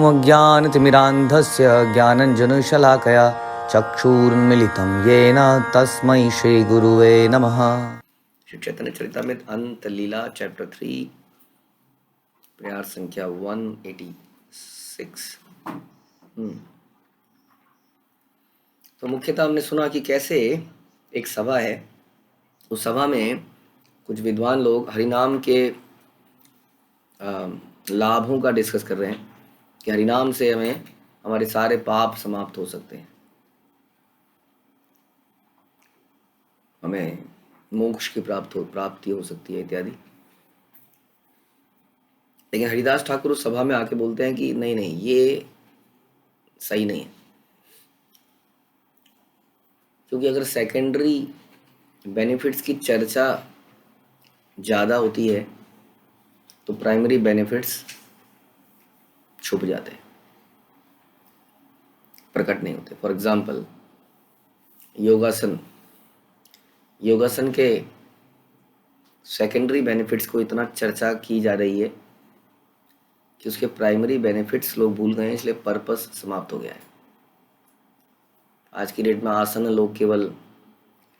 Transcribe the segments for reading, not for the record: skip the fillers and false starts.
अज्ञानतिमिरान्धस्य ज्ञानञ्जनशलाकया चक्षुरुन्मीलितं येन तस्मै श्रीगुरुवे नमः। श्री चैतन्य चरितामृत अंत लीला चैप्टर 3 प्रयास संख्या 186। तो मुख्यतः हमने सुना कि कैसे एक सभा है, उस सभा में कुछ विद्वान लोग हरिनाम के लाभों का डिस्कस कर रहे हैं कि हरिनाम से हमें हमारे सारे पाप समाप्त हो सकते हैं, हमें मोक्ष की प्राप्ति हो सकती है इत्यादि। लेकिन हरिदास ठाकुर उस सभा में आके बोलते हैं कि नहीं नहीं, ये सही नहीं है, क्योंकि अगर सेकेंडरी बेनिफिट्स की चर्चा ज़्यादा होती है तो प्राइमरी बेनिफिट्स छुप जाते हैं, प्रकट नहीं होते। फॉर एग्जाम्पल योगासन के सेकेंडरी बेनिफिट्स को इतना चर्चा की जा रही है कि उसके प्राइमरी बेनिफिट्स लोग भूल गए हैं, इसलिए पर्पस समाप्त हो गया है। आज की डेट में आसन लोग केवल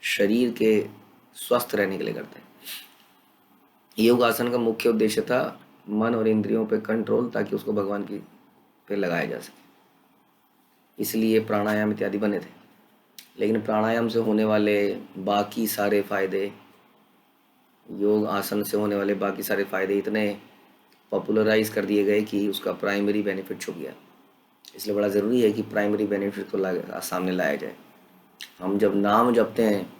शरीर के स्वस्थ रहने के लिए करते हैं। योग आसन का मुख्य उद्देश्य था मन और इंद्रियों पे कंट्रोल, ताकि उसको भगवान की पे लगाया जा सके, इसलिए प्राणायाम इत्यादि बने थे। लेकिन प्राणायाम से होने वाले बाकी सारे फायदे, योग आसन से होने वाले बाकी सारे फायदे इतने पॉपुलराइज कर दिए गए कि उसका प्राइमरी बेनिफिट छुप गया। इसलिए बड़ा ज़रूरी है कि प्राइमरी बेनिफिट को सामने लाया जाए। हम जब नाम जपते हैं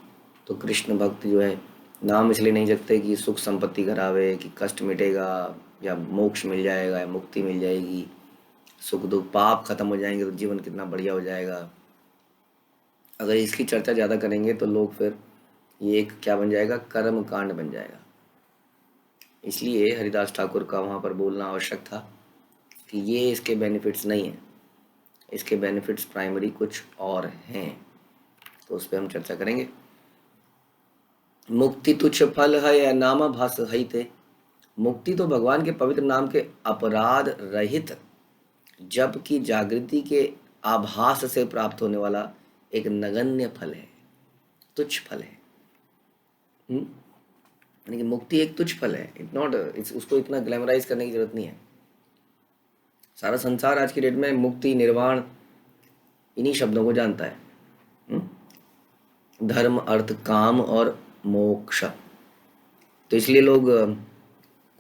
तो कृष्ण भक्त जो है नाम इसलिए नहीं जपते कि सुख संपत्ति घर आवे, कि कष्ट मिटेगा या मोक्ष मिल जाएगा या मुक्ति मिल जाएगी, सुख दुख पाप खत्म हो जाएंगे तो जीवन कितना बढ़िया हो जाएगा। अगर इसकी चर्चा ज़्यादा करेंगे तो लोग फिर ये एक क्या बन जाएगा, कर्म कांड बन जाएगा। इसलिए हरिदास ठाकुर का वहाँ पर बोलना आवश्यक था कि ये इसके बेनिफिट्स नहीं हैं, इसके बेनिफिट्स प्राइमरी कुछ और हैं। तो उस पर हम चर्चा करेंगे। मुक्ति तुच्छ फल है या नाम भास हईते। मुक्ति तो भगवान के पवित्र नाम के अपराध रहित जप की जागृति के आभास से प्राप्त होने वाला एक नगण्य फल है, तुच्छ फल है। यानी कि मुक्ति एक तुच्छ फल है, उसको इतना ग्लैमराइज करने की जरूरत नहीं है। सारा संसार आज की डेट में मुक्ति निर्वाण इन्हीं शब्दों को जानता है, धर्म अर्थ काम और मोक्ष। तो इसलिए लोग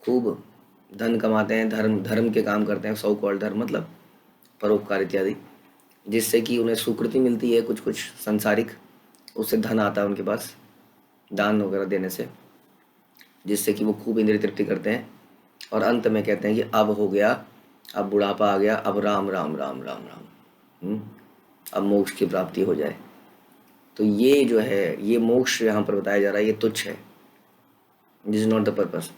खूब धन कमाते हैं, धर्म के काम करते हैं, सो कॉल्ड धर्म मतलब परोपकार इत्यादि, जिससे कि उन्हें स्वीकृति मिलती है कुछ सांसारिक, उससे धन आता है उनके पास दान वगैरह देने से, जिससे कि वो खूब इंद्रिय तृप्ति करते हैं और अंत में कहते हैं कि अब हो गया, अब बुढ़ापा आ गया, अब राम राम राम राम राम, अब मोक्ष की प्राप्ति हो जाए। तो ये जो है, ये मोक्ष यहाँ पर बताया जा रहा है, ये तुच्छ है, this is not the purpose.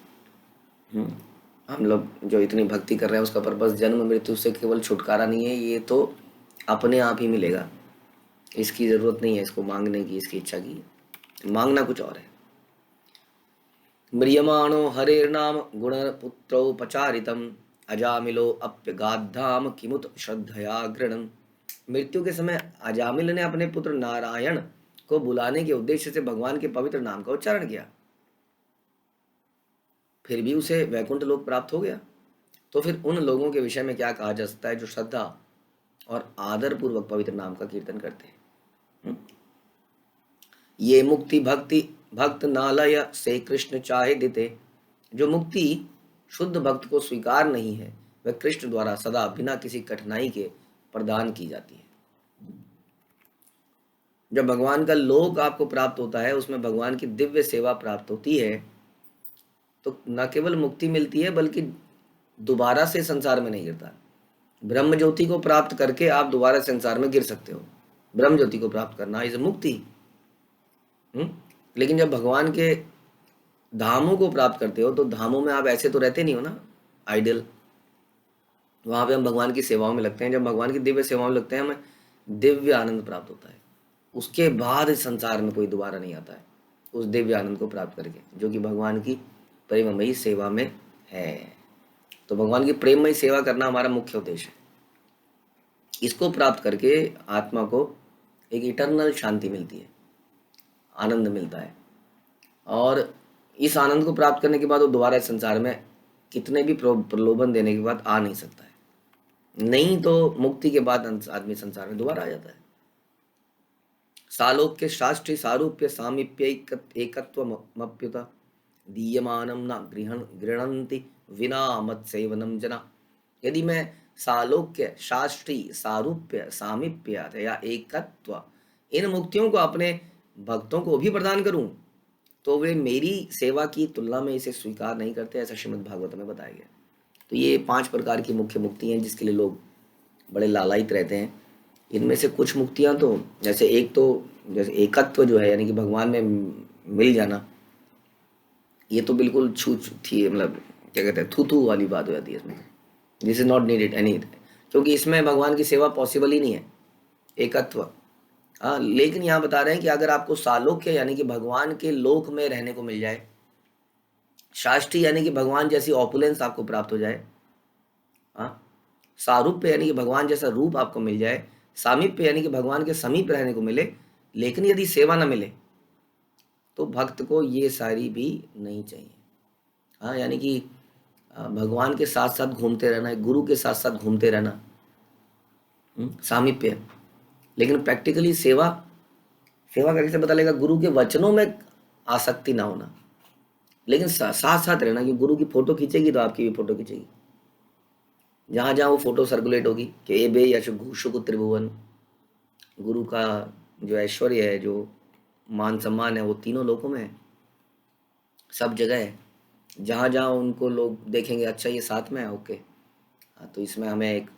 हम लोग जो इतनी भक्ति कर रहे हैं उसका पर्पस जन्म मृत्यु से केवल छुटकारा नहीं है, ये तो अपने आप ही मिलेगा, इसकी ज़रूरत नहीं है इसको मांगने की, इसकी इच्छा की। मांगना कुछ और है। म्रियमाणो हरेर्नाम गुणपुत्रोपचारितम अजामिलो अप्यगाधाम किमुत श्रद्धया गृणम। मृत्यु के समय अजामिल ने अपने पुत्र नारायण को बुलाने के उद्देश्य से भगवान के पवित्र नाम का उच्चारण किया, फिर भी उसे वैकुंठ लोक प्राप्त हो गया। तो फिर उन लोगों के विषय में क्या कहा जा सकता है जो श्रद्धा और आदर पूर्वक पवित्र नाम का कीर्तन करते हैं। ये मुक्ति भक्त नालय से कृष्ण चाहे देते। जो मुक्ति शुद्ध भक्त को स्वीकार नहीं है, वह कृष्ण द्वारा सदा बिना किसी कठिनाई के प्रदान की जाती है। जब भगवान का लोक आपको प्राप्त होता है, उसमें भगवान की दिव्य सेवा प्राप्त होती है, तो न केवल मुक्ति मिलती है बल्कि दोबारा से संसार में नहीं गिरता। ब्रह्म ज्योति को प्राप्त करके आप दोबारा संसार में गिर सकते हो, ब्रह्म ज्योति को प्राप्त करना इज मुक्ति। लेकिन जब भगवान के धामों को प्राप्त करते हो, तो धामों में आप ऐसे तो रहते नहीं हो ना आइडियल, वहाँ पे हम भगवान की सेवाओं में लगते हैं। जब भगवान की दिव्य सेवाओं में लगते हैं, हमें दिव्य आनंद प्राप्त होता है। उसके बाद इस संसार में कोई दोबारा नहीं आता है उस दिव्य आनंद को प्राप्त करके, जो कि भगवान की प्रेममयी सेवा में है। तो भगवान की प्रेममयी सेवा करना हमारा मुख्य उद्देश्य है। इसको प्राप्त करके आत्मा को एक इटर्नल शांति मिलती है, आनंद मिलता है। और इस आनंद को प्राप्त करने के बाद वो दोबारा इस संसार में कितने भी प्रलोभन देने के बाद आ नहीं सकता है। नहीं तो मुक्ति के बाद आदमी संसार में दोबारा आ जाता है। सालोक्य शास्त्री सारूप्य सामीप्य एकत्वमप्युत दीयमानम न गृहणन्ति विना मत सेवनम जना। यदि मैं सालोक्य शास्त्री सारूप्य सामीप्य या एकत्व इन मुक्तियों को अपने भक्तों को भी प्रदान करूं तो वे मेरी सेवा की तुलना में इसे स्वीकार नहीं करते, ऐसा श्रीमद् भागवत में बताया गया। तो ये 5 प्रकार की मुख्य मुक्ति हैं जिसके लिए लोग बड़े लालायित रहते हैं। इनमें से कुछ मुक्तियां तो जैसे एक तो जैसे एकत्व जो है यानी कि भगवान में मिल जाना, ये तो बिल्कुल छू थी, मतलब क्या कहते हैं, थू थू वाली बात हो जाती है इसमें। This is not needed any, क्योंकि इसमें भगवान की सेवा पॉसिबल ही नहीं है, एकत्व। हाँ, लेकिन यहाँ बता रहे हैं कि अगर आपको सालोक्य यानी कि भगवान के लोक में रहने को मिल जाए, शास्त्री यानी कि भगवान जैसी ऑपुलेंस आपको प्राप्त हो जाए, हाँ, सारूप्य यानी कि भगवान जैसा रूप आपको मिल जाए, सामीप्य यानी कि भगवान के समीप रहने को मिले, लेकिन यदि सेवा न मिले तो भक्त को ये सारी भी नहीं चाहिए। हाँ, यानी कि भगवान के साथ साथ घूमते रहना, गुरु के साथ साथ घूमते रहना, सामीप्य। लेकिन प्रैक्टिकली सेवा सेवा करके से पता लगेगा गुरु के वचनों में आसक्ति ना होना, लेकिन साथ साथ रहना कि गुरु की फोटो खींचेगी तो आपकी भी फोटो खींचेगी। जहाँ जहाँ वो फोटो सर्कुलेट होगी कि ए बे यश घूषुक त्रिभुवन, गुरु का जो ऐश्वर्य है, जो मान सम्मान है, वो तीनों लोकों में है, सब जगह है। जहाँ जहाँ उनको लोग देखेंगे, अच्छा ये साथ में है, ओके, हाँ, तो इसमें हमें एक,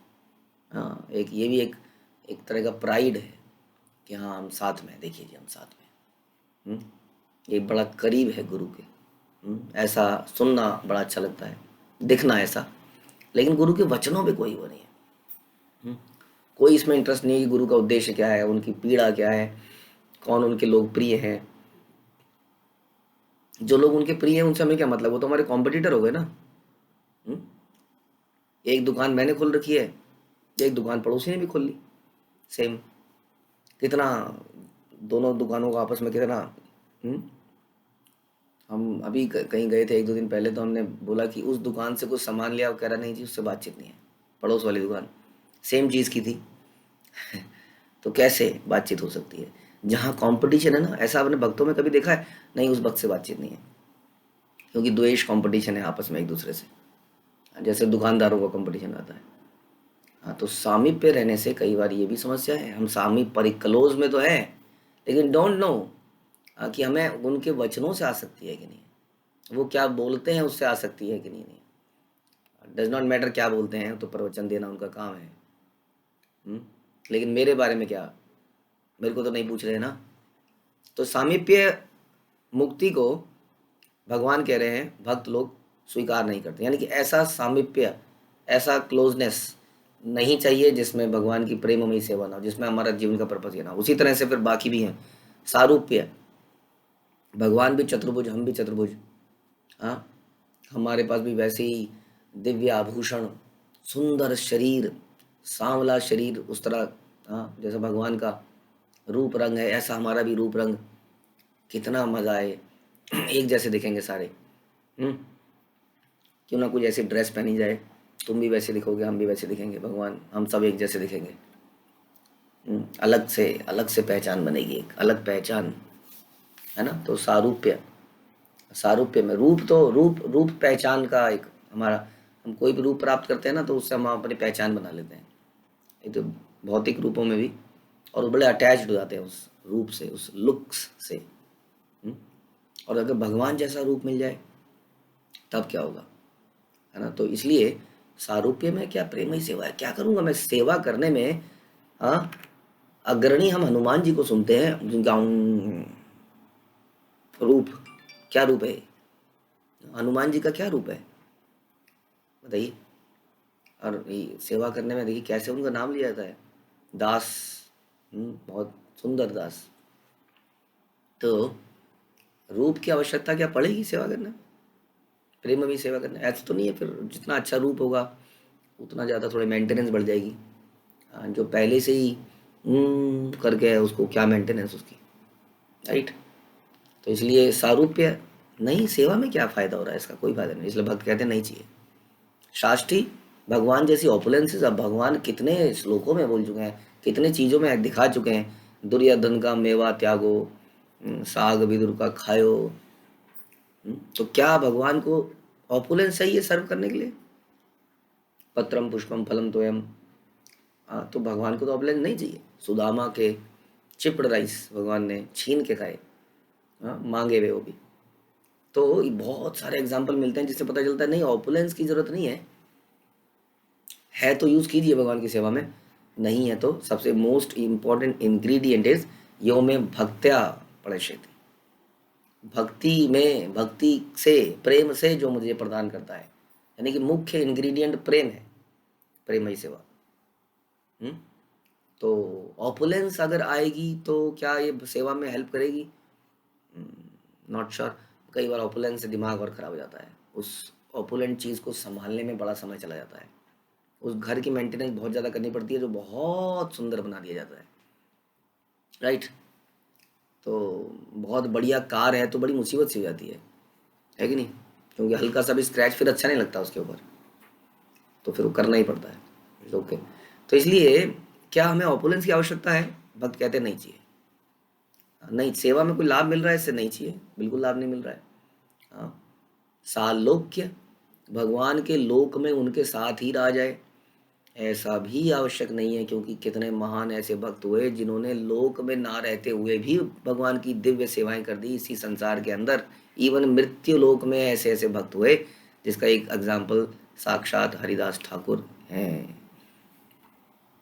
हाँ, एक ये भी एक तरह का प्राइड है कि हाँ हम साथ में, देखिए जी हम साथ में, ये बड़ा करीब है गुरु के। ऐसा सुनना बड़ा अच्छा लगता है, दिखना ऐसा, लेकिन गुरु के वचनों पे कोई वो नहीं है। कोई इसमें इंटरेस्ट नहीं है कि गुरु का उद्देश्य क्या है, उनकी पीड़ा क्या है, कौन उनके लोग प्रिय हैं। जो लोग उनके प्रिय हैं उनसे हमें क्या मतलब, वो तो हमारे कॉम्पिटिटर हो गए ना। एक दुकान मैंने खोल रखी है, एक दुकान पड़ोसी ने भी खोल ली, सेम, कितना दोनों दुकानों का आपस में कितना। हम अभी कहीं गए थे 1-2 दिन पहले, तो हमने बोला कि उस दुकान से कुछ सामान लिया, वो कह रहा नहीं जी उससे बातचीत नहीं है, पड़ोस वाली दुकान सेम चीज़ की थी। तो कैसे बातचीत हो सकती है जहाँ कंपटीशन है ना। ऐसा आपने भक्तों में कभी देखा है? नहीं, उस भक्त से बातचीत नहीं है, क्योंकि द्वेष कंपटीशन है आपस में एक दूसरे से, जैसे दुकानदारों का कंपटीशन आता है। हाँ, तो सामीप्य रहने से कई बार ये भी समस्या है, हम सामीप्य क्लोज में तो है, लेकिन डोंट नो कि हमें उनके वचनों से आसक्ति है कि नहीं, वो क्या बोलते हैं उससे आसक्ति है कि नहीं। डज नॉट मैटर क्या बोलते हैं, तो प्रवचन देना उनका काम है। लेकिन मेरे बारे में क्या, मेरे को तो नहीं पूछ रहे ना। तो सामीप्य मुक्ति को भगवान कह रहे हैं भक्त लोग स्वीकार नहीं करते, यानी कि ऐसा सामीप्य, ऐसा क्लोजनेस नहीं चाहिए जिसमें भगवान की प्रेममयी सेवा ना हो, जिसमें हमारा जीवन का पर्पस ये ना हो। उसी तरह से फिर बाकी भी हैं सारूप्य, भगवान भी चतुर्भुज, हम भी चतुर्भुज, हाँ, हमारे पास भी वैसे ही दिव्य आभूषण, सुंदर शरीर, सांवला शरीर, उस तरह, हाँ, जैसा भगवान का रूप रंग है ऐसा हमारा भी रूप रंग, कितना मजा आए, एक जैसे दिखेंगे सारे। क्यों ना कुछ ऐसी ड्रेस पहनी जाए, तुम भी वैसे दिखोगे, हम भी वैसे दिखेंगे, भगवान, हम सब एक जैसे दिखेंगे। अलग से पहचान बनेगी, एक अलग पहचान है ना। तो सारूप्य, सारूप्य में रूप, तो रूप रूप पहचान का एक हमारा, हम कोई भी रूप प्राप्त करते हैं ना तो उससे हम अपनी पहचान बना लेते हैं, ये तो भौतिक रूपों में भी, और वो बड़े अटैच्ड हो जाते हैं उस रूप से, उस लुक्स से। और अगर भगवान जैसा रूप मिल जाए तब क्या होगा, है ना। तो इसलिए सारूप्य में क्या प्रेम ही सेवा है, क्या करूँगा मैं सेवा करने में। हाँ, अग्रणी हम हनुमान जी को सुनते हैं, जिनका रूप, क्या रूप है हनुमान जी का, क्या रूप है बताइए। और ये सेवा करने में देखिए कैसे उनका नाम लिया जाता है, दास, बहुत सुंदर दास। तो रूप की आवश्यकता क्या पड़ेगी सेवा करने में, प्रेम में भी सेवा करना, ऐसा तो नहीं है फिर जितना अच्छा रूप होगा उतना ज़्यादा थोड़ी मेंटेनेंस बढ़ जाएगी, जो पहले से ही करके है उसको क्या मेंटेनेंस उसकी, राइट। तो इसलिए सारूप्य नहीं, सेवा में क्या फायदा हो रहा है, इसका कोई फायदा नहीं, इसलिए भक्त कहते हैं नहीं चाहिए। शाष्टी भगवान जैसी ऑपुलेंसेस अब भगवान कितने श्लोकों में बोल चुके हैं, कितने चीजों में दिखा चुके हैं। दुर्योधन का मेवा त्यागो, साग विदुर का खायो। तो क्या भगवान को ऑपुलेंस चाहिए सर्व करने के लिए? पत्रम पुष्पम फलम तोयम। हाँ, तो भगवान को तो ऑपुलेंस नहीं चाहिए। सुदामा के चिप्ड राइस भगवान ने छीन के खाए, हाँ, मांगे हुए वो भी। तो ये बहुत सारे एग्जाम्पल मिलते हैं जिससे पता चलता है नहीं, ऑपुलेंस की जरूरत नहीं है तो यूज कीजिए भगवान की सेवा में, नहीं है तो सबसे मोस्ट इंपॉर्टेंट इंग्रेडिएंट इज यो में भक्त्या प्रणश्यति। भक्ति में, भक्ति से, प्रेम से जो मुझे प्रदान करता है, यानी कि मुख्य इंग्रेडिएंट प्रेम है, प्रेमयी सेवा। हम्म तो ऑपुलेंस अगर आएगी तो क्या ये सेवा में हेल्प करेगी? Not sure. कई बार ऑपुलेंस से दिमाग और खराब हो जाता है, उस ऑपुलेंट चीज़ को संभालने में बड़ा समय चला जाता है, उस घर की मेंटेनेंस बहुत ज़्यादा करनी पड़ती है जो बहुत सुंदर बना दिया जाता है, राइट। तो बहुत बढ़िया कार है तो बड़ी मुसीबत सी हो जाती है कि नहीं? क्योंकि हल्का सा भी स्क्रैच फिर अच्छा नहीं लगता उसके ऊपर, तो फिर वो करना ही पड़ता है। ओके, तो इसलिए क्या हमें ऑपुलेंस की आवश्यकता है? भक्त कहते नहीं चाहिए। नहीं, सेवा में कोई लाभ मिल रहा है इससे नहीं चाहिए, बिल्कुल लाभ नहीं मिल रहा है। हाँ, सालोक्य, भगवान के लोक में उनके साथ ही रह जाए, ऐसा भी आवश्यक नहीं है, क्योंकि कितने महान ऐसे भक्त हुए जिन्होंने लोक में ना रहते हुए भी भगवान की दिव्य सेवाएं कर दी इसी संसार के अंदर। इवन मृत्यु लोक में ऐसे ऐसे भक्त हुए, जिसका एक एग्जाम्पल साक्षात हरिदास ठाकुर हैं,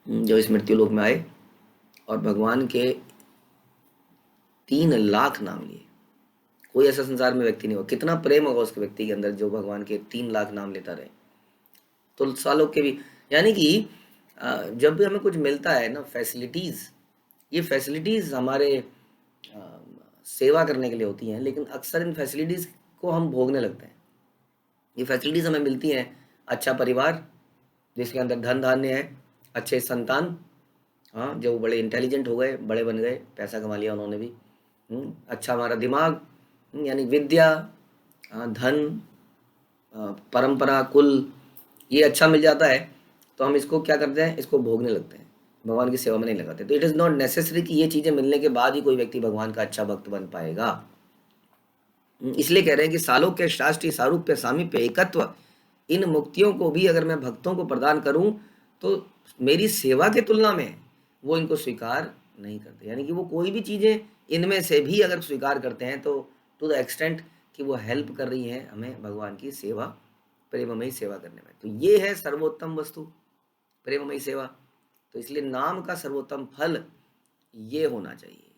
जो इस मृत्यु लोक में आए और भगवान के 3 लाख नाम लिए। कोई ऐसा संसार में व्यक्ति नहीं होगा, कितना प्रेम होगा उसके व्यक्ति के अंदर जो भगवान के 3 लाख नाम लेता रहे। तो सालों के भी, यानी कि जब भी हमें कुछ मिलता है ना फैसिलिटीज, ये फैसिलिटीज हमारे सेवा करने के लिए होती हैं, लेकिन अक्सर इन फैसिलिटीज को हम भोगने लगते हैं। ये फैसिलिटीज हमें मिलती हैं, अच्छा परिवार जिसके अंदर धन धान्य है, अच्छे संतान, हाँ, जो बड़े इंटेलिजेंट हो गए, बड़े बन गए, पैसा कमा लिया उन्होंने भी, अच्छा हमारा दिमाग, यानी विद्या, धन, परंपरा, कुल, ये अच्छा मिल जाता है तो हम इसको क्या करते हैं, इसको भोगने लगते हैं, भगवान की सेवा में नहीं लगाते। तो इट इज़ नॉट नेसेसरी कि ये चीज़ें मिलने के बाद ही कोई व्यक्ति भगवान का अच्छा भक्त बन पाएगा। इसलिए कह रहे हैं कि सालोक्य, शास्त्रीय, सारूप्य, सामीप्य, एकत्व, इन मुक्तियों को भी अगर मैं भक्तों को प्रदान करूं तो मेरी सेवा के तुलना में वो इनको स्वीकार नहीं करते, यानी कि वो कोई भी चीज़ें इनमें से भी अगर स्वीकार करते हैं तो टू द एक्सटेंट कि वो हेल्प कर रही हैं हमें भगवान की सेवा, प्रेममयी सेवा करने में। तो ये है सर्वोत्तम वस्तु, प्रेममयी सेवा। तो इसलिए नाम का सर्वोत्तम फल ये होना चाहिए,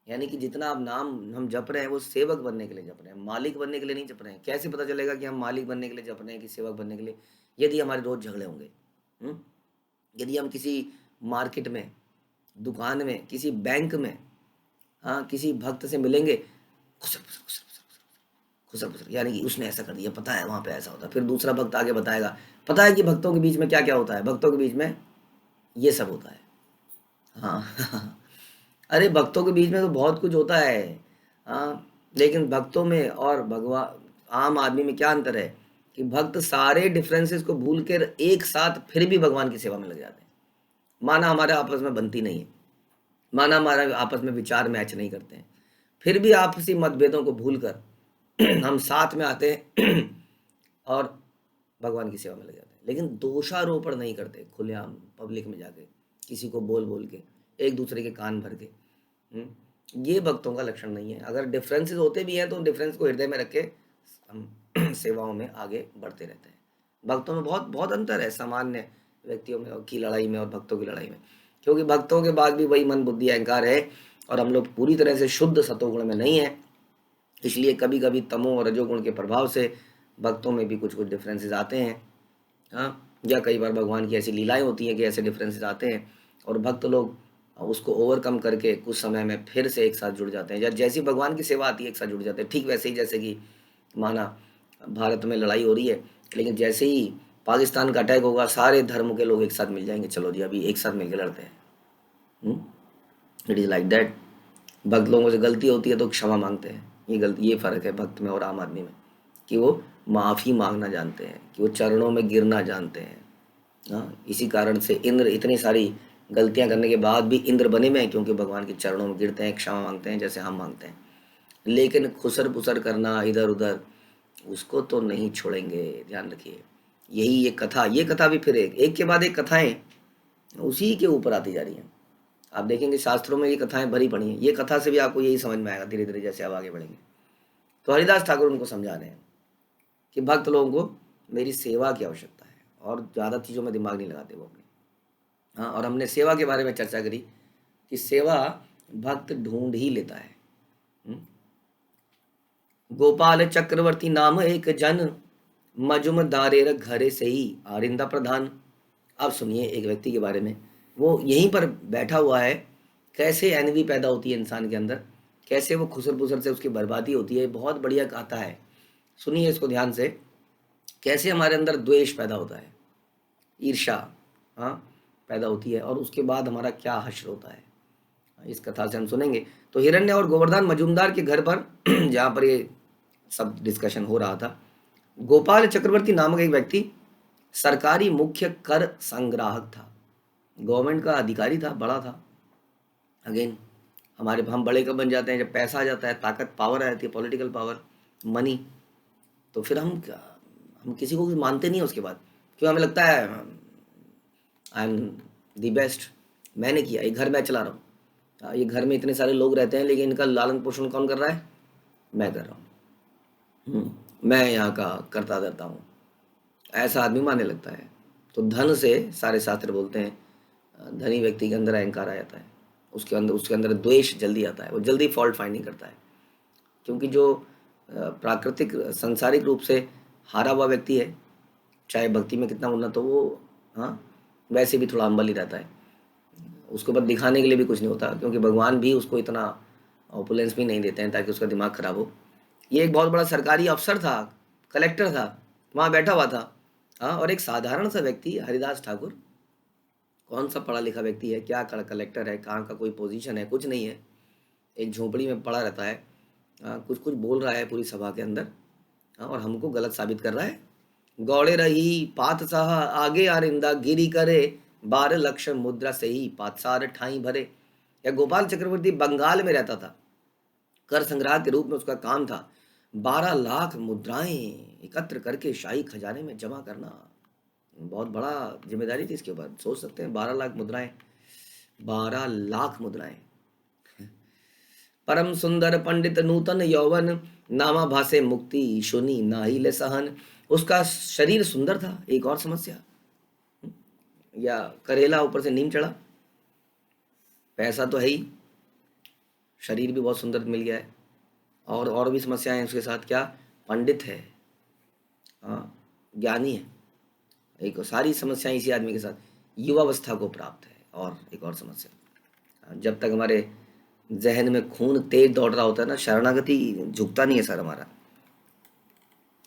यानी कि जितना आप नाम हम जप रहे हैं वो सेवक बनने के लिए जप रहे हैं, मालिक बनने के लिए नहीं जप रहे हैं। कैसे पता चलेगा कि हम मालिक बनने के लिए जप रहे हैं कि सेवक बनने के लिए? यदि हमारे रोज झगड़े होंगे, यदि हम किसी मार्केट में, दुकान में, किसी बैंक में, हाँ, किसी भक्त से मिलेंगे, खुसर खुसर खुसर खुसर खुसर, यानी कि उसने ऐसा कर दिया, पता है वहाँ पे ऐसा होता है, फिर दूसरा भक्त आगे बताएगा, पता है कि भक्तों के बीच में क्या क्या होता है, भक्तों के बीच में ये सब होता है। हाँ अरे भक्तों के बीच में तो बहुत कुछ होता है, हाँ, लेकिन भक्तों में और भगवान आम आदमी में क्या अंतर है कि भक्त सारे डिफरेंसेस को भूल कर एक साथ फिर भी भगवान की सेवा में लग जाते हैं। माना हमारे आपस में बनती नहीं है, माना हमारा आपस में विचार मैच नहीं करते हैं, फिर भी आपसी मतभेदों को भूल कर हम साथ में आते हैं और भगवान की सेवा में लग जाते हैं। लेकिन दोषारोपण नहीं करते खुलेआम पब्लिक में जाके, किसी को बोल बोल के, एक दूसरे के कान भर के। ये भक्तों का लक्षण नहीं है। अगर डिफरेंसेस होते भी हैं तो डिफरेंस को हृदय में रख के हम सेवाओं में आगे बढ़ते रहते हैं। भक्तों में बहुत बहुत अंतर है सामान्य व्यक्तियों में की लड़ाई में और भक्तों की लड़ाई में, क्योंकि भक्तों के बाद भी वही मन बुद्धि अहंकार है और हम लोग पूरी तरह से शुद्ध सतोगुण में नहीं है। इसलिए कभी कभी तमो और रजोगुण के प्रभाव से भक्तों में भी कुछ कुछ डिफरेंसेस आते हैं, हाँ, या कई बार भगवान की ऐसी लीलाएं होती हैं कि ऐसे डिफरेंसेस आते हैं और भक्त लोग उसको ओवरकम करके कुछ समय में फिर से एक साथ जुड़ जाते हैं, या जैसी भगवान की सेवा आती है एक साथ जुड़ जाते हैं। ठीक वैसे ही जैसे कि माना भारत में लड़ाई हो रही है, लेकिन जैसे ही पाकिस्तान का अटैक होगा, सारे धर्म के लोग एक साथ मिल जाएंगे, चलो जी अभी एक साथ मिलकर लड़ते हैं। It is like that. भक्त लोगों से गलती होती है तो क्षमा मांगते हैं। ये फ़र्क है भक्त में और आम आदमी में, कि वो माफ़ी मांगना जानते हैं, कि वो चरणों में गिरना जानते हैं। हाँ, इसी कारण से इंद्र इतनी सारी गलतियां करने के बाद भी इंद्र बने में हैं, क्योंकि भगवान के चरणों में गिरते हैं, क्षमा मांगते हैं, जैसे हम मांगते हैं। लेकिन खुसर पुसर करना इधर उधर, उसको तो नहीं छोड़ेंगे, ध्यान रखिए। यही ये कथा भी फिर एक के बाद एक कथाएं उसी के ऊपर आती जा रही हैं। आप देखेंगे शास्त्रों में ये कथाएं भरी पड़ी हैं। ये कथा से भी आपको यही समझ में आएगा धीरे धीरे जैसे आप आगे बढ़ेंगे। तो हरिदास ठाकुर उनको समझा रहे हैं कि भक्त लोगों को मेरी सेवा की आवश्यकता है, और ज़्यादा चीज़ों में दिमाग नहीं लगाते वो अपने। हाँ, और हमने सेवा के बारे में चर्चा करी कि सेवा भक्त ढूंढ ही लेता है। हम्म? गोपाल चक्रवर्ती नाम एक जन, मजुमदारेर घरे से ही आरिंदा प्रधान। अब सुनिए एक व्यक्ति के बारे में, वो यहीं पर बैठा हुआ है। कैसे एनवी पैदा होती है इंसान के अंदर, कैसे वो खुसर पुसर से उसकी बर्बादी होती है, बहुत बढ़िया गाथा है। सुनिए इसको ध्यान से, कैसे हमारे अंदर द्वेष पैदा होता है, ईर्ष्या, हाँ, पैदा होती है, और उसके बाद हमारा क्या हश्र होता है, इस कथा से हम सुनेंगे। तो हिरण्य और गोवर्धन मजूमदार के घर पर जहाँ पर ये सब डिस्कशन हो रहा था, गोपाल चक्रवर्ती नामक एक व्यक्ति सरकारी मुख्य कर संग्राहक था, गवर्नमेंट का अधिकारी था, बड़ा था। अगेन हम बड़े कब बन जाते हैं, जब पैसा आ जाता है, ताकत, पावर आ जाती है, पॉलिटिकल पावर, मनी। तो फिर हम किसी को भी मानते नहीं है उसके बाद, क्यों? हमें लगता है आई एम दी बेस्ट, मैंने किया, ये घर मैं चला रहा हूँ, ये घर में इतने सारे लोग रहते हैं लेकिन इनका लालन पोषण कौन कर रहा है? मैं कर रहा हूँ। मैं यहाँ का करता धरता हूँ, ऐसा आदमी मानने लगता है। तो धन से सारे शास्त्र बोलते हैं धनी व्यक्ति के अंदर अहंकार आ जाता है, उसके अंदर द्वेष जल्दी आता है, वो जल्दी फॉल्ट फाइंड नहीं करता है। क्योंकि जो प्राकृतिक सांसारिक रूप से हारा हुआ व्यक्ति है, चाहे भक्ति में कितना उन्नत हो, वो हाँ वैसे भी थोड़ा हम्बल ही रहता है। उसके ऊपर दिखाने के लिए भी कुछ नहीं होता, क्योंकि भगवान भी उसको इतना ऑपुलेंस भी नहीं देते हैं ताकि उसका दिमाग खराब हो। ये एक बहुत बड़ा सरकारी अफसर था, कलेक्टर था, वहाँ बैठा हुआ था। हाँ, और एक साधारण सा व्यक्ति हरिदास ठाकुर, कौन सा पढ़ा लिखा व्यक्ति है, क्या कलेक्टर है, कहाँ का कोई पोजीशन है, कुछ नहीं है, एक झोपड़ी में पड़ा रहता है। कुछ कुछ बोल रहा है पूरी सभा के अंदर, और हमको गलत साबित कर रहा है। गौड़े रही पात साह आगे आरिंदा गिरी करे, 12 लक्ष मुद्रा से ही पातसार ठाई भरे। या गोपाल चक्रवर्ती बंगाल में रहता था, कर संग्रह के रूप में उसका काम था 12 लाख मुद्राएं एकत्र करके शाही खजाने में जमा करना। बहुत बड़ा जिम्मेदारी थी इसके ऊपर, सोच सकते हैं 12 लाख मुद्राएं, 12 लाख मुद्राएं। परम सुंदर पंडित नूतन यौवन, नामा भासे मुक्ति शुनि नाही ले सहन। उसका शरीर सुंदर था, एक और समस्या, या करेला ऊपर से नीम चढ़ा। पैसा तो है ही, शरीर भी बहुत सुंदर मिल गया है, और भी समस्याएं उसके साथ। क्या? पंडित है, हाँ, ज्ञानी है, एक सारी समस्याएं इसी आदमी के साथ। युवावस्था को प्राप्त है, और एक और समस्या, जब तक हमारे जहन में खून तेज दौड़ रहा होता है ना, शरणागति झुकता नहीं है सर हमारा।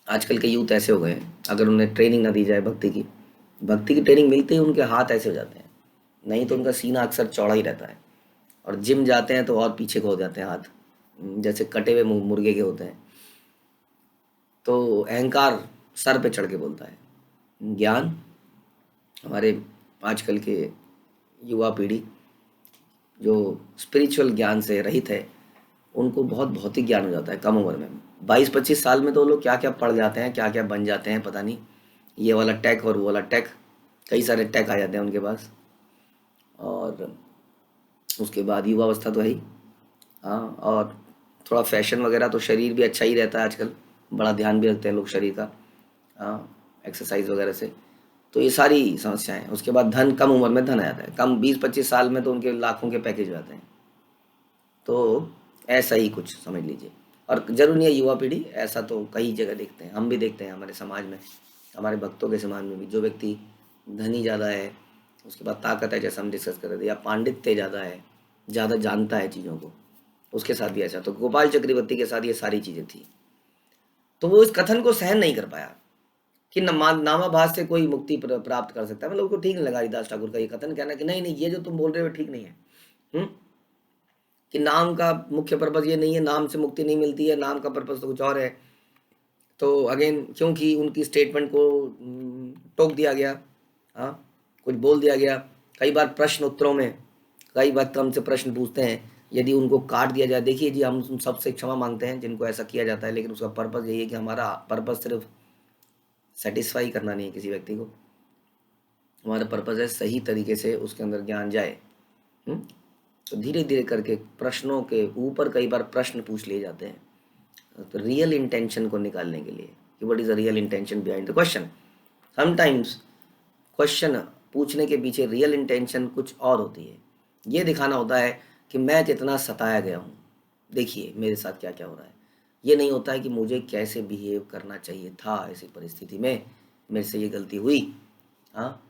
आजकल के यूथ ऐसे हो गए हैं, अगर उन्हें ट्रेनिंग ना दी जाए भक्ति की ट्रेनिंग मिलते ही उनके हाथ ऐसे हो जाते हैं, नहीं तो उनका सीना अक्सर चौड़ा ही रहता है, और जिम जाते हैं तो और पीछे को हो जाते हैं हाथ, जैसे कटे हुए मुर्गे के होते हैं। तो अहंकार सर पे चढ़ के बोलता है। ज्ञान, हमारे आजकल के युवा पीढ़ी जो स्पिरिचुअल ज्ञान से रहित है, उनको बहुत भौतिक ज्ञान हो जाता है कम उम्र में। 22-25 साल में तो लोग क्या क्या पढ़ जाते हैं, क्या क्या बन जाते हैं, पता नहीं। ये वाला टेक और वो वाला टेक, कई सारे टेक आ जाते हैं उनके पास। और उसके बाद युवावस्था तो है ही, हाँ, और थोड़ा फैशन वगैरह, तो शरीर भी अच्छा ही रहता है आजकल, बड़ा ध्यान भी रखते हैं लोग शरीर का, हाँ, एक्सरसाइज वगैरह से। तो ये सारी समस्याएं हैं। उसके बाद धन, कम उम्र में धन आ जाता है, कम 20-25 साल में तो उनके लाखों के पैकेज आते हैं। तो ऐसा ही कुछ समझ लीजिए। और जरूर नहीं है युवा पीढ़ी, ऐसा तो कई जगह देखते हैं, हम भी देखते हैं हमारे समाज में, हमारे भक्तों के समाज में भी। जो व्यक्ति धनी ज़्यादा है, उसके बाद ताकत है, जैसा हम डिस्कस कर रहे थे, या पांडित्य ज़्यादा है, ज़्यादा जानता है चीज़ों को, उसके साथ भी ऐसा। तो गोपाल चक्रवर्ती के साथ ये सारी चीज़ें थी। तो वो इस कथन को सहन नहीं कर पाया कि नामाभास से कोई मुक्ति प्राप्त कर सकता है। मतलब उसको ठीक नहीं लगा हरिदास ठाकुर का ये कथन, कहना कि नहीं नहीं, ये जो तुम बोल रहे हो ठीक नहीं है। कि नाम का मुख्य पर्पज ये नहीं है, नाम से मुक्ति नहीं मिलती है, नाम का पर्पज तो कुछ और है। तो अगेन क्योंकि उनकी स्टेटमेंट को टोक दिया गया, हाँ, कुछ बोल दिया गया। कई बार प्रश्न उत्तरों में कई वक्त हमसे प्रश्न पूछते हैं, यदि उनको काट दिया जाए, देखिए जी हम सबसे क्षमा मांगते हैं जिनको ऐसा किया जाता है, लेकिन उसका पर्पज यही है कि हमारा पर्पज सिर्फ सेटिस्फाई करना नहीं है किसी व्यक्ति को, हमारा पर्पज है सही तरीके से उसके अंदर ज्ञान जाए। तो धीरे धीरे करके प्रश्नों के ऊपर कई बार प्रश्न पूछ लिए जाते हैं, तो रियल इंटेंशन को निकालने के लिए कि what is the real intention behind the question. Sometimes question पूछने के पीछे रियल इंटेंशन कुछ और होती है, ये दिखाना होता है कि मैं कितना सताया गया हूँ, देखिए मेरे साथ क्या क्या हो रहा है। ये नहीं होता है कि मुझे कैसे बिहेव करना चाहिए था ऐसी परिस्थिति में, मेरे से ये गलती हुई। हाँ,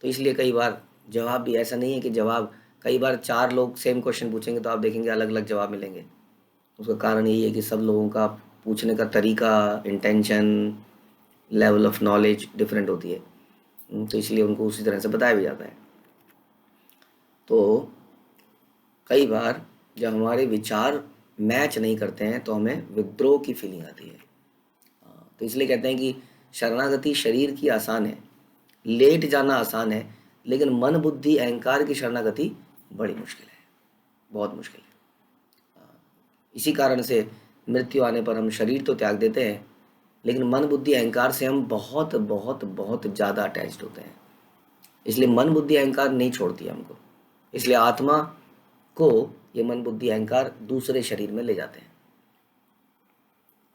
तो इसलिए कई बार जवाब भी ऐसा नहीं है कि जवाब, कई बार 4 लोग सेम क्वेश्चन पूछेंगे तो आप देखेंगे अलग अलग जवाब मिलेंगे। उसका कारण यही है कि सब लोगों का पूछने का तरीका, intention, level of knowledge different होती है, तो इसलिए उनको उसी तरह से बताया भी जाता है। तो कई बार जब हमारे विचार मैच नहीं करते हैं तो हमें विद्रोह की फीलिंग आती है। तो इसलिए कहते हैं कि शरणागति शरीर की आसान है, लेट जाना आसान है, लेकिन मन बुद्धि अहंकार की शरणागति बड़ी मुश्किल है, बहुत मुश्किल है। इसी कारण से मृत्यु आने पर हम शरीर तो त्याग देते हैं, लेकिन मन बुद्धि अहंकार से हम बहुत बहुत बहुत ज़्यादा अटैच्ड होते हैं। इसलिए मन बुद्धि अहंकार नहीं छोड़ती हमको, इसलिए आत्मा को ये मन बुद्धि अहंकार दूसरे शरीर में ले जाते हैं।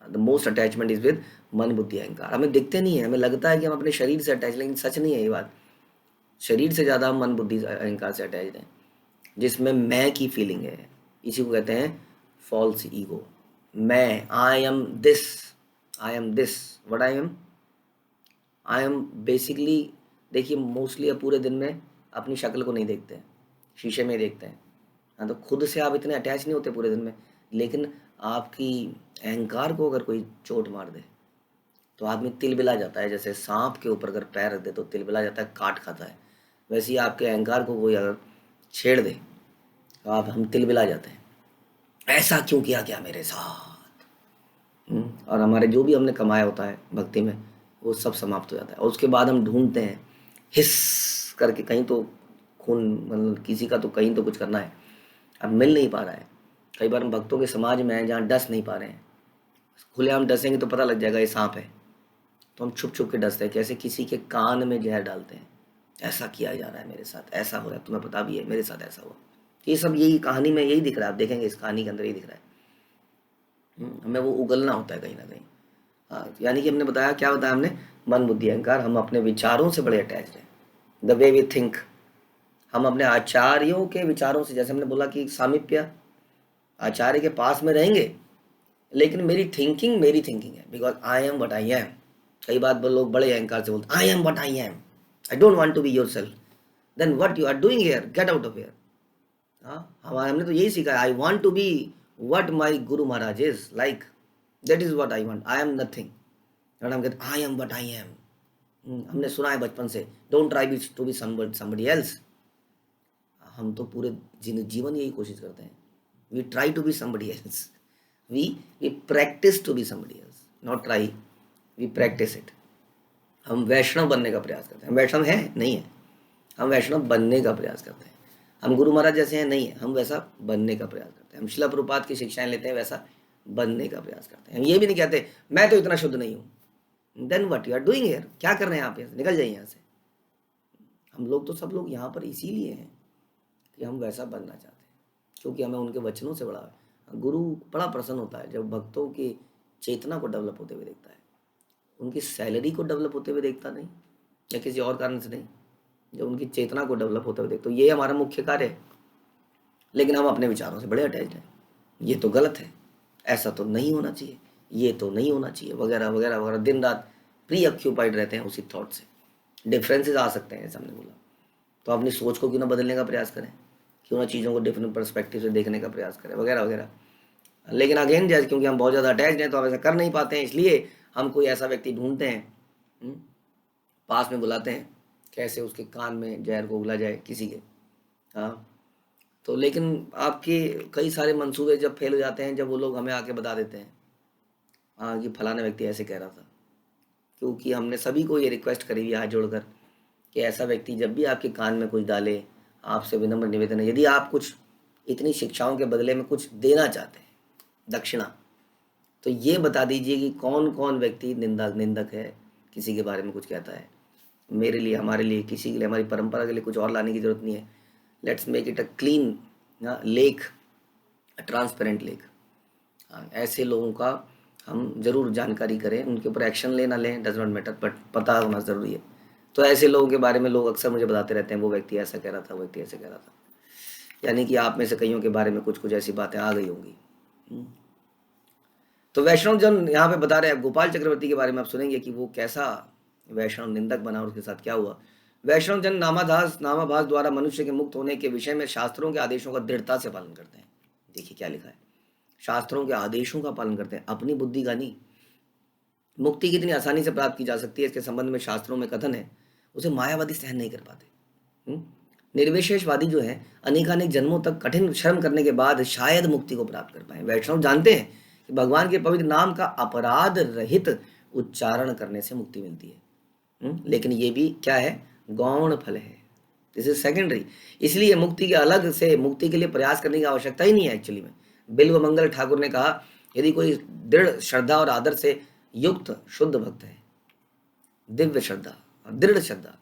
The most attachment is with मन बुद्धि अहंकार। हमें दिखते नहीं है, हमें लगता है कि हम अपने शरीर से अटैच, लेकिन सच नहीं है ये बात। शरीर से ज़्यादा हम मन बुद्धि अहंकार से अटैच हैं, जिसमें मैं की फीलिंग है। इसी को कहते हैं फॉल्स ईगो। मैं, I am this, I am this, what I am basically. देखिए मोस्टली अब पूरे दिन में अपनी शक्ल को नहीं देखते हैं, शीशे में देखते हैं। हाँ, तो खुद से आप इतने अटैच नहीं होते पूरे दिन में, लेकिन आपकी अहंकार को अगर कोई चोट मार दे तो आदमी तिलबिला जाता है। जैसे सांप के ऊपर अगर पैर रख दे तो तिलबिला जाता है, काट खाता है, वैसे ही आपके अहंकार को कोई अगर छेड़ दे तो हम तिलबिला जाते हैं, ऐसा क्यों किया गया मेरे साथ। और हमारे जो भी हमने कमाया होता है भक्ति में वो सब समाप्त हो जाता है। और उसके बाद हम ढूंढते हैं हिस करके, कहीं तो खून, मतलब किसी का तो कहीं तो कुछ करना है, अब मिल नहीं पा रहा है। कई बार हम भक्तों के समाज में हैं जहाँ डस नहीं पा रहे हैं, खुलेआम डसेंगे तो पता लग जाएगा ये सांप है, तो हम छुप छुप के डसते हैं, कैसे किसी के कान में जहर डालते हैं, ऐसा किया जा रहा है मेरे साथ, ऐसा हो रहा है, तुम्हें पता भी है मेरे साथ ऐसा हुआ। ये सब यही कहानी में यही दिख रहा है, आप देखेंगे इस कहानी के अंदर यही दिख रहा है। हमें वो उगलना होता है कहीं ना कहीं। हाँ, यानी कि हमने बताया, क्या बताया हमने, मन बुद्धि अहंकार। हम अपने विचारों से बड़े अटैच्ड हैं, द वे वी थिंक। हम अपने आचार्यों के विचारों से, जैसे हमने बोला कि सामीप्य, आचार्य के पास में रहेंगे, लेकिन मेरी थिंकिंग है, because I am what I am. कई बार लोग बड़े अहंकार से बोलते I am what I am, I don't want to be yourself, then what you are doing here, get out of here. हाँ, हमने तो यही सीखा है, I want to be what my guru Maharaj is like, that is what I want, I am nothing, और हम कहते I am what I M. हमने सुना है बचपन से, don't try to be somebody else. हम तो पूरे जीवन यही कोशिश करते हैं, we try to be somebody else, we practice to be somebody else, not try, we practice it। हम वैष्णव बनने का प्रयास करते हैं, हम वैष्णव हैं नहीं है, हम वैष्णव बनने का प्रयास करते हैं। हम गुरु महाराज जैसे हैं नहीं है, हम वैसा बनने का प्रयास करते हैं। हम शिला प्रभुपाद की शिक्षाएं लेते हैं, वैसा बनने का प्रयास करते हैं। हम ये भी नहीं कहते मैं तो इतना शुद्ध नहीं हूँ, then what you are doing here, क्या कर रहे हैं आप, यहाँ से निकल जाइए यहाँ से। हम लोग तो सब लोग यहाँ पर इसीलिए हैं कि हम वैसा बनना चाहते हैं, क्योंकि हमें उनके वचनों से बड़ा, गुरु बड़ा प्रसन्न होता है जब भक्तों की चेतना को डेवलप होते हुए देखता है, उनकी सैलरी को डेवलप होते हुए देखता नहीं, या किसी और कारण से नहीं, जब उनकी चेतना को डेवलप होते हुए देखता। तो ये हमारा मुख्य कार्य है, लेकिन हम अपने विचारों से बड़े अटैच्ड हैं, ये तो गलत है, ऐसा तो नहीं होना चाहिए, ये तो नहीं होना चाहिए, वगैरह वगैरह वगैरह, दिन रात प्री ऑक्यूपाइड रहते हैं उसी थॉट से। डिफरेंसेस आ सकते हैं जैसे हमने बोला, तो अपनी सोच को क्यों ना बदलने का प्रयास करें, क्यों ना चीज़ों को डिफरेंट पर्सपेक्टिव से देखने का प्रयास करें, वगैरह वगैरह। लेकिन अगेन जैसे क्योंकि हम बहुत ज़्यादा अटैच्ड हैं तो हम ऐसा कर नहीं पाते हैं, इसलिए हम कोई ऐसा व्यक्ति ढूंढते हैं पास में बुलाते हैं, कैसे उसके कान में जहर को उगला जाए किसी के। हाँ, तो लेकिन आपके कई सारे मंसूबे जब फेल हो जाते हैं, जब वो लोग हमें आके बता देते हैं हाँ कि फलाना व्यक्ति ऐसे कह रहा था, क्योंकि हमने सभी को ये रिक्वेस्ट करी हुई है हाथ जोड़कर कि ऐसा व्यक्ति जब भी आपके कान में कुछ डाले, आपसे विनम्र निवेदन है, यदि आप कुछ इतनी शिक्षाओं के बदले में कुछ देना चाहते हैं, दक्षिणा, तो ये बता दीजिए कि कौन कौन व्यक्ति निंदक है, किसी के बारे में कुछ कहता है। मेरे लिए, हमारे लिए, किसी के लिए, हमारी परंपरा के लिए कुछ और लाने की जरूरत नहीं है। Let's make it a clean lake, transparent lake. ऐसे लोगों का हम जरूर जानकारी करें, उनके ऊपर एक्शन लेना लें, डज नॉट मैटर, बट पता होना ज़रूरी है। तो ऐसे लोगों के बारे में लोग अक्सर मुझे बताते रहते हैं, वो व्यक्ति ऐसा कह रहा था, वो व्यक्ति ऐसे कह रहा था। यानी कि आप में से कईयों के बारे में कुछ कुछ ऐसी बातें आ गई होंगी। तो वैष्णव जन यहाँ पे बता रहे हैं, गोपाल चक्रवर्ती के बारे में आप सुनेंगे कि वो कैसा वैष्णव निंदक बना और उसके साथ क्या हुआ। वैष्णव जन नामाभास द्वारा मनुष्य के मुक्त होने के विषय में शास्त्रों के आदेशों का दृढ़ता से पालन करते हैं। देखिए क्या लिखा है, शास्त्रों के आदेशों का पालन करते हैं, अपनी बुद्धि का नहीं। मुक्ति कितनी आसानी से प्राप्त की जा सकती है, इसके संबंध में शास्त्रों में कथन है, उसे मायावादी सहन नहीं कर पाते। निर्विशेषवादी जो है अनेकानेक जन्मों तक कठिन श्रम करने के बाद शायद मुक्ति को प्राप्त कर पाए। वैष्णव जानते हैं कि भगवान के पवित्र नाम का अपराध रहित उच्चारण करने से मुक्ति मिलती है। लेकिन ये भी क्या है, गौण फल है, दिस इज सेकेंडरी। इसलिए मुक्ति के अलग से मुक्ति के लिए प्रयास करने की आवश्यकता ही नहीं है एक्चुअली में। बिल्व मंगल ठाकुर ने कहा, यदि कोई दृढ़ श्रद्धा और आदर से युक्त शुद्ध भक्त है, दिव्य श्रद्धा और दृढ़ श्रद्धा,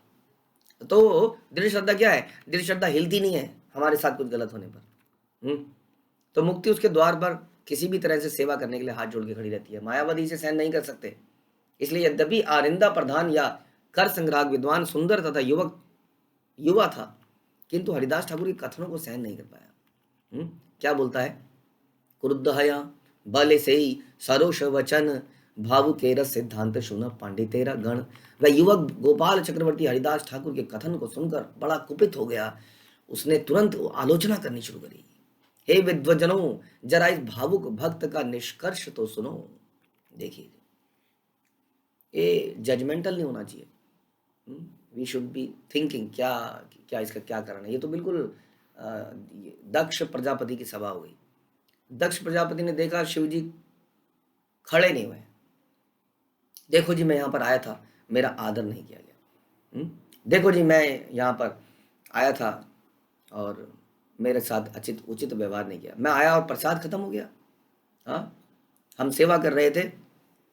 तो दृढ़ श्रद्धा क्या है, दृढ़ श्रद्धा हिलती नहीं है हमारे साथ कुछ गलत होने पर। तो मुक्ति उसके द्वार पर किसी भी तरह से सेवा करने के लिए हाथ जोड़ के खड़ी रहती है। मायावादी इसे सहन नहीं कर सकते। इसलिए यद्यपि आरिंदा प्रधान या कर संग्राहक विद्वान सुंदर तथा युवा था, किंतु हरिदास ठाकुर के कथनों को सहन नहीं कर पाया। क्या बोलता है, क्रुद्धया बल से सरोष वचन भावु के रस सिद्धांत सुन पांडितेरा गण। वह युवक गोपाल चक्रवर्ती हरिदास ठाकुर के कथन को सुनकर बड़ा कुपित हो गया। उसने तुरंत आलोचना करनी शुरू करी। हे विद्वजनों, जरा इस भावुक भक्त का निष्कर्ष तो सुनो। देखिए, ये जजमेंटल नहीं होना चाहिए। वी शुड बी थिंकिंग क्या क्या इसका क्या कारण है। ये तो बिल्कुल दक्ष प्रजापति की सभा हो गई। दक्ष प्रजापति ने देखा शिव जी खड़े नहीं हुए, देखो जी मैं यहाँ पर आया था, मेरा आदर नहीं किया गया। देखो जी मैं यहाँ पर आया था और मेरे साथ उचित व्यवहार नहीं किया। मैं आया और प्रसाद खत्म हो गया। हाँ, हम सेवा कर रहे थे,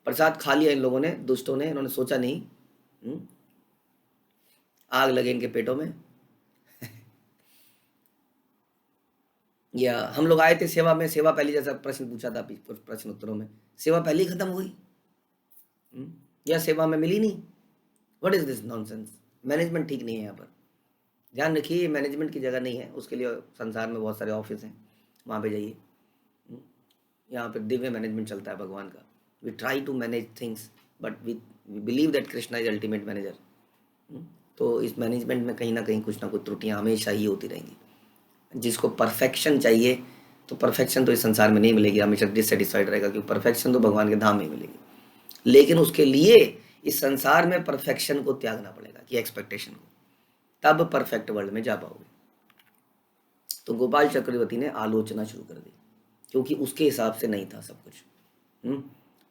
प्रसाद खा लिया इन लोगों ने, दुष्टों ने, इन्होंने सोचा नहीं, आग लगे इनके पेटों में। या हम लोग आए थे सेवा में, सेवा पहले जैसा प्रश्न पूछा था प्रश्न उत्तरों में, सेवा पहले ही खत्म हो गई, या सेवा में मिली नहीं। What is this nonsense. Management ठीक नहीं है यहाँ पर। ध्यान रखिए, मैनेजमेंट की जगह नहीं है, उसके लिए संसार में बहुत सारे ऑफिस हैं, वहाँ पे जाइए। यहाँ पर दिव्य मैनेजमेंट चलता है भगवान का। We try to manage things but we believe that Krishna is ultimate manager. तो इस मैनेजमेंट में कहीं ना कहीं कुछ ना कुछ त्रुटियाँ हमेशा ही होती रहेंगी। जिसको परफेक्शन चाहिए, तो परफेक्शन तो इस संसार में नहीं मिलेगी, हमेशा डिससेटिस्फाइड रहेगा, क्योंकि परफेक्शन तो भगवान के धाम में मिलेगी। लेकिन उसके लिए इस संसार में परफेक्शन को त्यागना पड़ेगा, कि एक्सपेक्टेशन को, तब परफेक्ट वर्ल्ड में जा पाओगे। तो गोपाल चक्रवर्ती ने आलोचना शुरू कर दी, क्योंकि उसके हिसाब से नहीं था सब कुछ।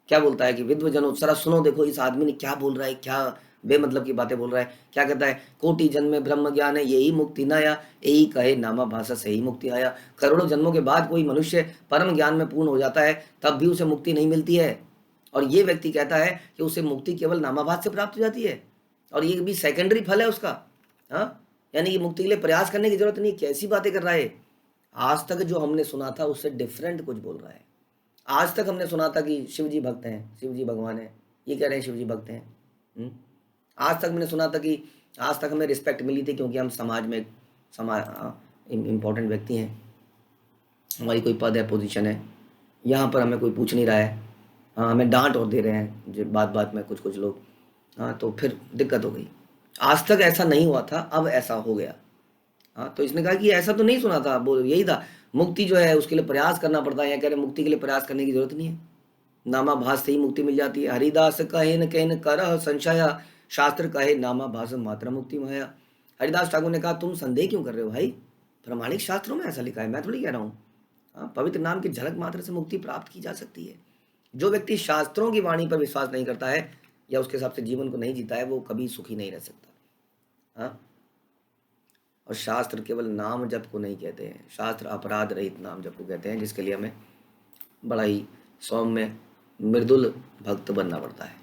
क्या बोलता है कि विद्वजनों जरा सुनो, देखो इस आदमी ने क्या बोल रहा है, क्या बेमतलब की बातें बोल रहा है। क्या कहता है, कोटि जन्म में ब्रह्म ज्ञान है, यही मुक्ति न आया, यही कहे नामा भाषा से ही मुक्ति आया। करोड़ों जन्मों के बाद कोई मनुष्य परम ज्ञान में पूर्ण हो जाता है, तब भी उसे मुक्ति नहीं मिलती है। और ये व्यक्ति कहता है कि उसे मुक्ति केवल नामाभास से प्राप्त हो जाती है, और ये भी सेकेंडरी फल है उसका। हाँ, यानी कि मुक्ति के लिए प्रयास करने की जरूरत नहीं। कैसी बातें कर रहा है। आज तक जो हमने सुना था उससे डिफरेंट कुछ बोल रहा है। आज तक हमने सुना था कि शिव जी भक्त हैं, शिव जी भगवान है, ये कह रहे हैं शिव जी भक्त हैं। आज तक मैंने सुना था कि आज तक हमें रिस्पेक्ट मिली थी क्योंकि हम समाज में इम्पोर्टेंट व्यक्ति हैं, हमारी कोई पद है, पोजीशन है। यहाँ पर हमें कोई पूछ नहीं रहा है। हाँ, हमें डांट और दे रहे हैं जो बात बात में कुछ लोग। हाँ, तो फिर दिक्कत हो गई। आज तक ऐसा नहीं हुआ था, अब ऐसा हो गया। हाँ, तो इसने कहा कि ऐसा तो नहीं सुना था, बोल यही था, मुक्ति जो है उसके लिए प्रयास करना पड़ता है। या कह रहे मुक्ति के लिए प्रयास करने की जरूरत नहीं है, नामाभास से ही मुक्ति मिल जाती है। हरिदास कहन कहन करह संशय, शास्त्र कहे नामाभास मात्र मुक्ति माया। हरिदास ठाकुर ने कहा तुम संदेह क्यों कर रहे हो भाई, प्रामाणिक शास्त्रों में ऐसा लिखा है, मैं थोड़ी कह रहा हूँ। पवित्र नाम की झलक मात्र से मुक्ति प्राप्त की जा सकती है। जो व्यक्ति शास्त्रों की वाणी पर विश्वास नहीं करता है या उसके हिसाब से जीवन को नहीं जीता है, वो कभी सुखी नहीं रह सकता। हाँ, और शास्त्र केवल नाम जप को नहीं कहते हैं, शास्त्र अपराध रहित नाम जप को कहते हैं, जिसके लिए हमें बड़ा ही सौम्य मृदुल भक्त बनना पड़ता है।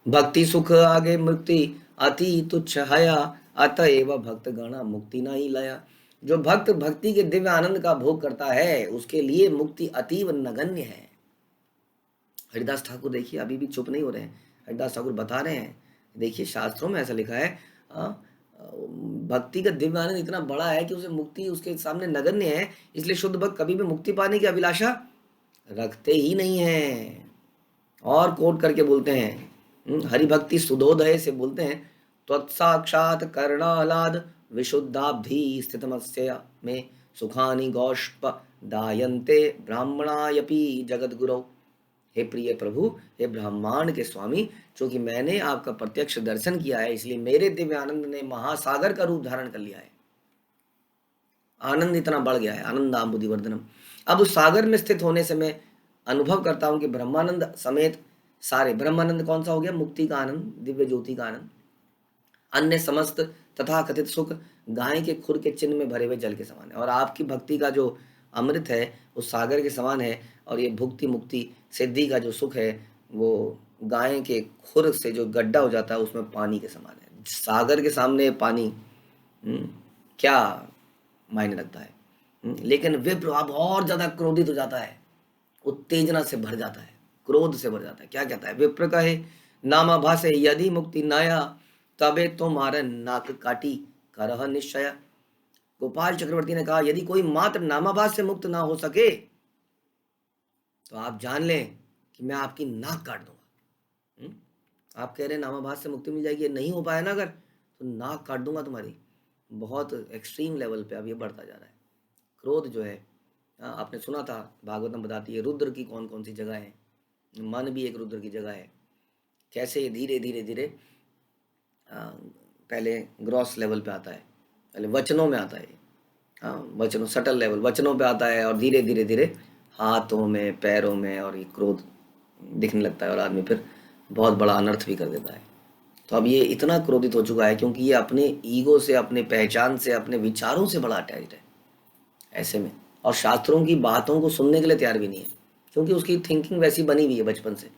भक्ति सुख आगे मुक्ति अति तुच्छ हया, अतएव भक्त गणा मुक्ति नहीं लया। जो भक्त भक्ति के दिव्य आनंद का भोग करता है उसके लिए मुक्ति अतीव नगण्य है। हरिदास ठाकुर देखिए अभी भी चुप नहीं हो रहे हैं। हरिदास ठाकुर बता रहे हैं, देखिए शास्त्रों में ऐसा लिखा है, भक्ति का दिव्य आनंद इतना बड़ा है कि उसे मुक्ति उसके सामने नगण्य है, इसलिए शुद्ध भक्त कभी भी मुक्ति पाने की अभिलाषा रखते ही नहीं है। और कोट करके बोलते हैं, हरिभक्ति सुधोदय से बोलते हैं, त्वत्साक्षात करणालाद विशुद्धाब्धि स्थितमस्य में सुखानि गौष्प दायन्ते ब्राह्मणायपि जगत गुरौ। हे प्रिय प्रभु, हे ब्रह्मांड के स्वामी, क्योंकि मैंने आपका प्रत्यक्ष दर्शन किया है इसलिए मेरे दिव्य आनंद ने महासागर का रूप धारण कर लिया है। आनंद इतना बढ़ गया है, आनंदाम बुद्धिवर्धनम। अब उस सागर में स्थित होने से मैं अनुभव करता हूं कि ब्रह्मानंद समेत सारे, ब्रह्मानंद कौन सा हो गया, मुक्ति का आनंद, दिव्य ज्योति का आनंद, अन्य समस्त तथा कथित सुख गाय के खुर के चिन्ह में भरे हुए जल के समान है। और आपकी भक्ति का जो अमृत है उस सागर के समान है, और ये भुक्ति मुक्ति सिद्धि का जो सुख है वो गाय के खुर से जो गड्ढा हो जाता है उसमें पानी के समान है। सागर के सामने पानी क्या मायने रखता है। लेकिन विप्र अब और ज्यादा क्रोधित हो जाता है, उत्तेजना से भर जाता है, क्रोध से भर जाता है। क्या कहता है, विप्र कहे नामाभासे यदि मुक्ति नया, तबे तुम्हारा नाक काटी करह निश्चय। गोपाल चक्रवर्ती ने कहा यदि कोई मात्र नामाभास से मुक्त ना हो सके तो आप जान लें कि मैं आपकी नाक काट दूंगा। आप कह रहे हैं नामाभास से मुक्ति मिल जाएगी, नहीं हो पाया ना अगर, तो नाक काट दूंगा तुम्हारी। बहुत एक्सट्रीम लेवल पे अब ये बढ़ता जा रहा है क्रोध जो है। आपने सुना था, भागवतम बताती है रुद्र की कौन कौन सी जगह है, मन भी एक रुद्र की जगह है। कैसे ये धीरे धीरे धीरे पहले ग्रॉस लेवल पे आता है, पहले वचनों में आता है, वचनों सटल लेवल वचनों पे आता है, और धीरे धीरे धीरे हाथों में पैरों में, और ये क्रोध दिखने लगता है और आदमी फिर बहुत बड़ा अनर्थ भी कर देता है। तो अब ये इतना क्रोधित हो चुका है क्योंकि ये अपने ईगो से, अपने पहचान से, अपने विचारों से बड़ा अटैच्ड है ऐसे में, और शास्त्रों की बातों को सुनने के लिए तैयार भी नहीं है क्योंकि उसकी थिंकिंग वैसी बनी हुई है बचपन से।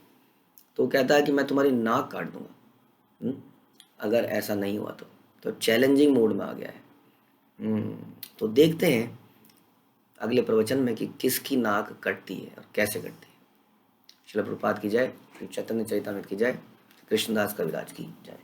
तो कहता है कि मैं तुम्हारी नाक काट दूंगा अगर ऐसा नहीं हुआ तो चैलेंजिंग मोड में आ गया है। तो देखते हैं अगले प्रवचन में कि किसकी नाक कटती है और कैसे कटती है। श्रील प्रभुपाद की जय, श्री चैतन्य चरितामृत की जय, कृष्णदास कविराज की जय।